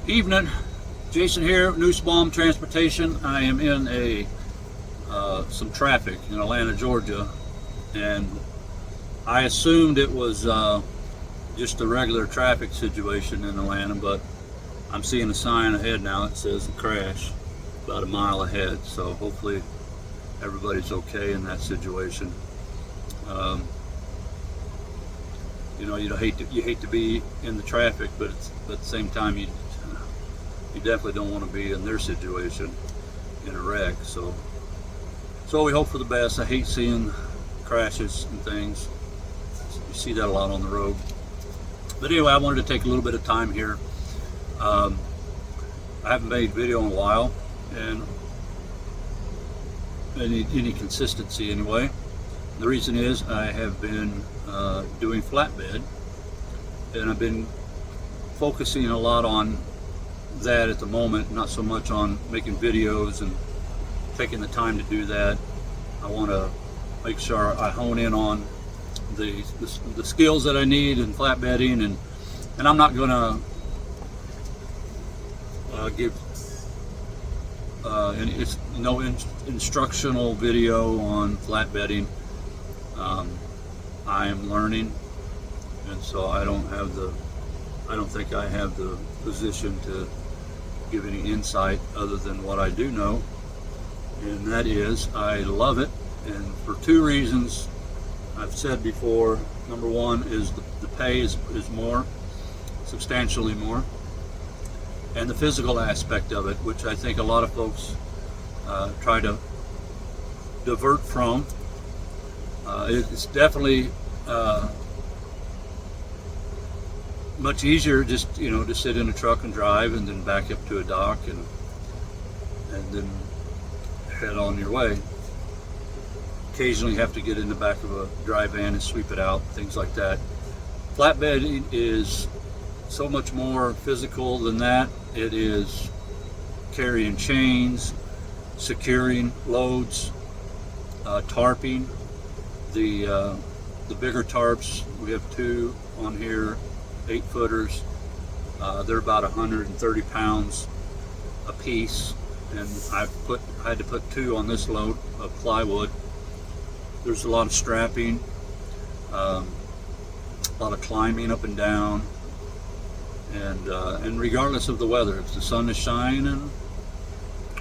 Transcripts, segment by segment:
Evening, Jason here, Nussbaum Transportation. I am in some traffic in Atlanta, Georgia, and I assumed it was just a regular traffic situation in Atlanta, but I'm seeing a sign ahead now that says crash about a mile ahead, so hopefully everybody's okay in that situation. You hate to be in the traffic, but at the same time you definitely don't want to be in their situation in a wreck. So we hope for the best. I hate seeing crashes and things. You see that a lot on the road. But anyway, I wanted to take a little bit of time here. I haven't made video in a while, and any consistency anyway. The reason is I have been doing flatbed, and I've been focusing a lot on that at the moment, not so much on making videos and taking the time to do that. I want to make sure I hone in on the skills that I need in flatbedding, and I'm not going to give no instructional video on flatbedding. I am learning, and so I don't think I have the position to give any insight other than what I do know, and that is I love it, and for two reasons. I've said before, number one is the pay is more, substantially more, and the physical aspect of it, which I think a lot of folks try to divert from. It's definitely much easier just to sit in a truck and drive and then back up to a dock and then head on your way. Occasionally have to get in the back of a dry van and sweep it out, things like that. Flatbed is so much more physical than that. It is carrying chains, securing loads, tarping. The bigger tarps, we have two on here, 8-footers. They're about 130 pounds a piece, and I had to put two on this load of plywood. There's a lot of strapping, a lot of climbing up and down, and regardless of the weather, if the sun is shining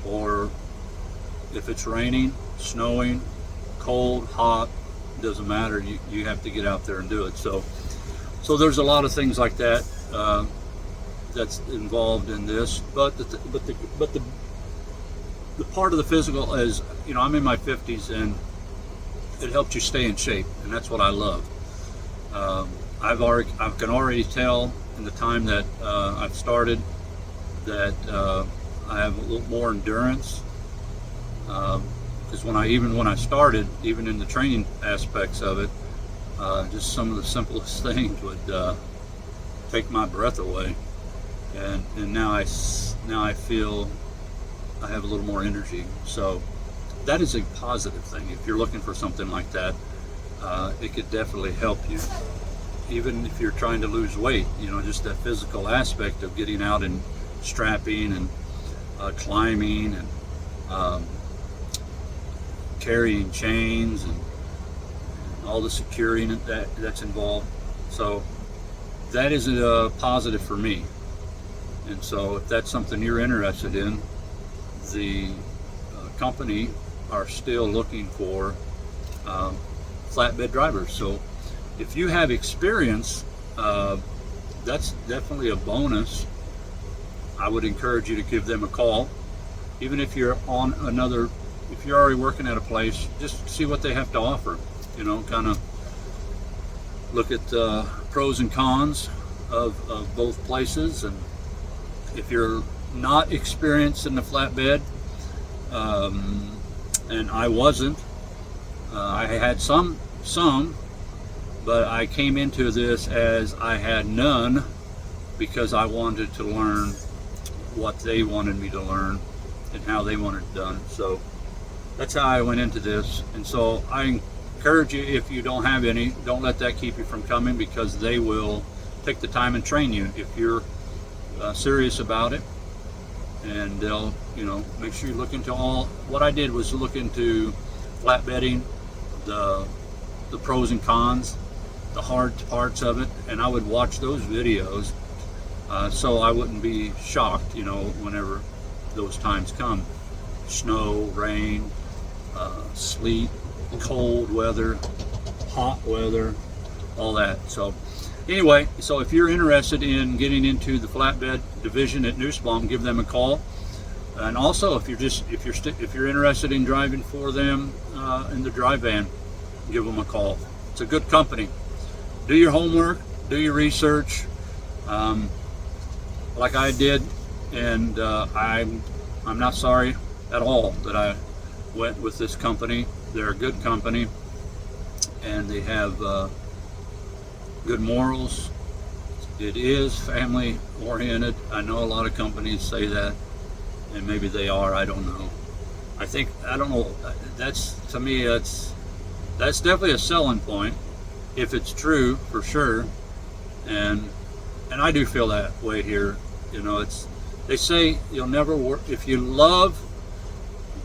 or if it's raining, snowing, cold, hot, doesn't matter. You have to get out there and do it. So there's a lot of things like that that's involved in this. But the part of the physical is, I'm in my 50s, and it helps you stay in shape, and that's what I love. I can already tell in the time that I've started that I have a little more endurance. Because when I started, even in the training aspects of it, just some of the simplest things would take my breath away, and now I feel I have a little more energy. So that is a positive thing. If you're looking for something like that, it could definitely help you. Even if you're trying to lose weight, just that physical aspect of getting out and strapping and climbing and carrying chains and all the securing that's involved. So that is a positive for me. And so if that's something you're interested in, the company are still looking for flatbed drivers. So if you have experience, that's definitely a bonus. I would encourage you to give them a call. Even if you're if you're already working at a place, just see what they have to offer. Kind of look at pros and cons of both places. And if you're not experienced in the flatbed, and I wasn't, I had some, but I came into this as I had none, because I wanted to learn what they wanted me to learn and how they wanted it done. So that's how I went into this. And so I encourage you, if you don't have any, don't let that keep you from coming, because they will take the time and train you. If you're serious about it, and they'll, make sure you look into all. What I did was look into flatbedding, the pros and cons, the hard parts of it, and I would watch those videos so I wouldn't be shocked, whenever those times come. Snow, rain, sleet, cold weather, hot weather, all that. So anyway, so if you're interested in getting into the flatbed division at Nussbaum, give them a call. And also, if you're interested in driving for them in the dry van, give them a call. It's a good company. Do your homework, do your research, like I did, and I'm not sorry at all that I went with this company. They're a good company, and they have good morals. It is family oriented. I know a lot of companies say that, and maybe they are, I don't know. I don't know, to me, that's definitely a selling point, if it's true, for sure. And I do feel that way here. They say you'll never work, if you love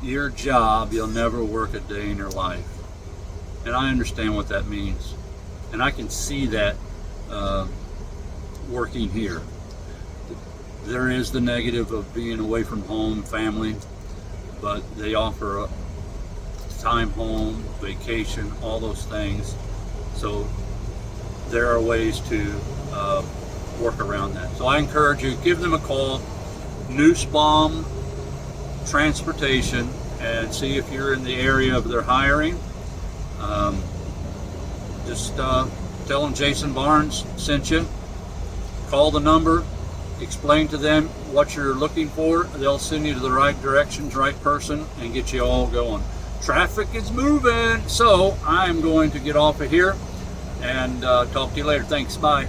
your job, you'll never work a day in your life. And I understand what that means. And I can see that working here. There is the negative of being away from home, family, but they offer time home, vacation, all those things. So there are ways to work around that. So I encourage you, give them a call, Nussbaum Transportation, and see if you're in the area of their hiring. Just tell them Jason Barnes sent you. Call the number, explain to them what you're looking for. They'll send you to the right directions, right person, and get you all going. Traffic is moving, so I'm going to get off of here and talk to you later. Thanks, bye.